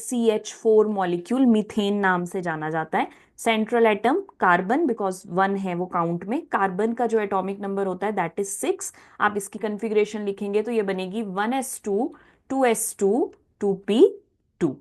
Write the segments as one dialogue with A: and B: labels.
A: CH4 molecule methane नाम से जाना जाता है। सेंट्रल एटम कार्बन, बिकॉज 1 है वो काउंट में। कार्बन का जो एटॉमिक नंबर होता है दैट इज 6। आप इसकी कन्फिग्रेशन लिखेंगे तो ये बनेगी 1s2 2s2 2p2।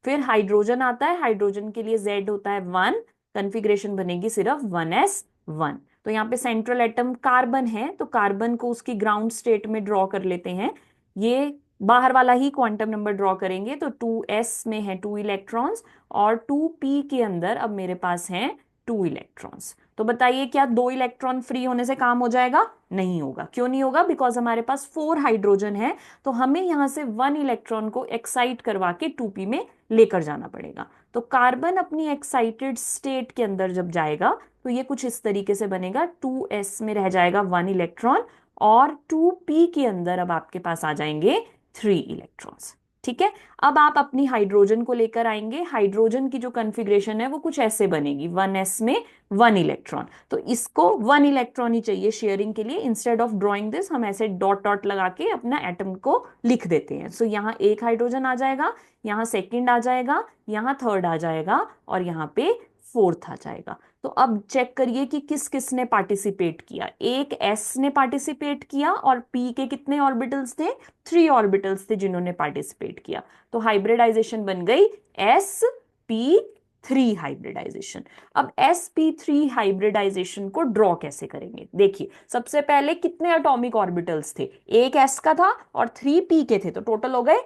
A: फिर हाइड्रोजन आता है, हाइड्रोजन के लिए Z होता है 1, कन्फिग्रेशन बनेगी सिर्फ 1s1। तो यहाँ पे सेंट्रल एटम कार्बन है, तो कार्बन को उसकी ग्राउंड स्टेट में ड्रॉ कर लेते हैं। ये बाहर वाला ही क्वांटम नंबर ड्रॉ करेंगे, तो 2s में है 2 इलेक्ट्रॉन्स और 2p के अंदर अब मेरे पास हैं 2 इलेक्ट्रॉन्स। तो बताइए क्या 2 इलेक्ट्रॉन फ्री होने से काम हो जाएगा? नहीं होगा। क्यों नहीं होगा? बिकॉज हमारे पास 4 हाइड्रोजन है, तो हमें यहां से 1 इलेक्ट्रॉन को एक्साइट करवा के 2p में लेकर जाना पड़ेगा। तो कार्बन अपनी एक्साइटेड स्टेट के अंदर जब जाएगा तो ये कुछ इस तरीके से बनेगा, 2s में रह जाएगा 1 इलेक्ट्रॉन और 2p के अंदर अब आपके पास आ जाएंगे 3 इलेक्ट्रॉन्स। ठीक है। अब आप अपनी हाइड्रोजन को लेकर आएंगे। हाइड्रोजन की जो कन्फिग्रेशन है वो कुछ ऐसे बनेगी, 1s में 1 इलेक्ट्रॉन। तो इसको 1 इलेक्ट्रॉन ही चाहिए शेयरिंग के लिए। इंस्टेड ऑफ ड्रॉइंग दिस हम ऐसे डॉट डॉट लगा के अपना एटम को लिख देते हैं। सो यहाँ एक हाइड्रोजन आ जाएगा, यहाँ सेकंड आ जाएगा, यहाँ थर्ड आ जाएगा और यहाँ पे फोर्थ आ जाएगा। तो अब चेक करिए कि किस किस ने पार्टिसिपेट किया। एक s ने पार्टिसिपेट किया और p के कितने ऑर्बिटल्स थे? 3 ऑर्बिटल्स थे जिन्होंने पार्टिसिपेट किया। तो हाइब्रिडाइजेशन बन गई sp3 हाइब्रिडाइजेशन। अब sp3 हाइब्रिडाइजेशन को ड्रॉ कैसे करेंगे? देखिए, सबसे पहले कितने एटॉमिक ऑर्बिटल्स थे? एक s का था और 3 p के थे, तो टोटल हो गए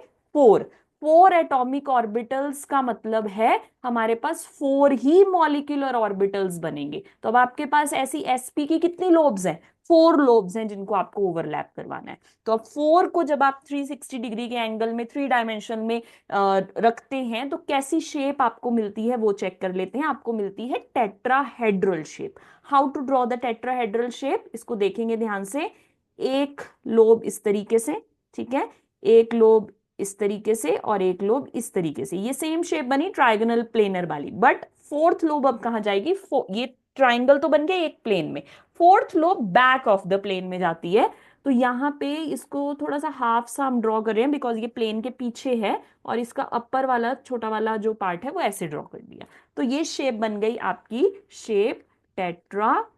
A: 4 एटॉमिक ऑर्बिटल्स का मतलब है हमारे पास 4 ही मॉलिक्यूलर ऑर्बिटल्स बनेंगे। तो अब आपके पास ऐसी sp की कितनी लोब्स हैं? 4 लोब्स हैं जिनको आपको ओवरलैप करवाना है। तो अब 4 को जब आप 360 डिग्री के एंगल में 3 डायमेंशन में रखते हैं तो कैसी शेप आपको मिलती है वो चेक कर लेते हैं। आपको मिलती है tetrahedral shape. How to draw the tetrahedral shape, इसको देखेंगे ध्यान से। एक लोब इस तरीके से, ठीक है, एक लोब इस तरीके से और एक लोब इस तरीके से। ये सेम शेप बनी ट्राइगोनल प्लेनर वाली, बट फोर्थ लोब अब कहां जाएगी? ये ट्राइंगल तो बन गया एक प्लेन में, fourth lobe back of the plane में जाती है। तो यहाँ पे इसको थोड़ा सा हाफ सा हम ड्रॉ कर रहे हैं बिकॉज ये प्लेन के पीछे है और इसका अपर वाला छोटा वाला जो पार्ट है वो ऐसे ड्रॉ कर दिया। तो ये शेप बन गई आपकी शेप टेट्राहेड्रल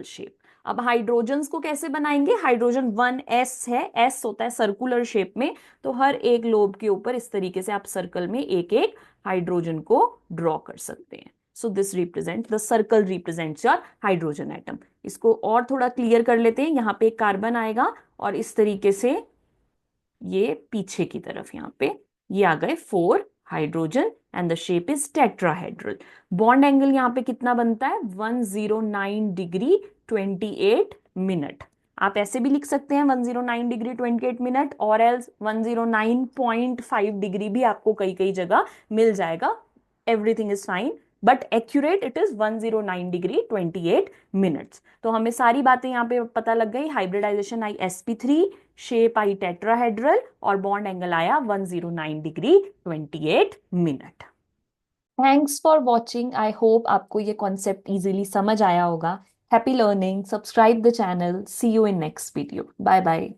A: शेप। अब हाइड्रोजन्स को कैसे बनाएंगे? हाइड्रोजन 1s है, s होता है सर्कुलर शेप में, तो हर एक लोब के ऊपर इस तरीके से आप सर्कल में एक एक हाइड्रोजन को ड्रॉ कर सकते हैं। So this represent the circle represents your hydrogen atom. इसको और थोड़ा क्लियर कर लेते हैं। यहाँ पे एक कार्बन आएगा और इस तरीके से ये पीछे की तरफ यहाँ पे ये आ गए 4 hydrogen and the shape is tetrahedral. Bond angle यहाँ पे कितना बनता है? 109 डिग्री 28 मिनट। आप ऐसे भी लिख सकते हैं 109 डिग्री 28 मिनट, और एल्स 109.5 डिग्री भी आपको कई कई जगह मिल जाएगा। Everything is fine, but accurate it is 109 degree 28 minutes. तो हमें सारी बातें यहाँ पे पता लग गई। हाइब्रिडाइजेशन आई sp3, शेप आई टेट्राहेड्रल और बॉन्ड एंगल आया 109 degree 28 minute. Thanks for watching. I hope आपको ये कॉन्सेप्ट इजीली समझ आया होगा। Happy learning. Subscribe the channel. C you in next video. Bye bye.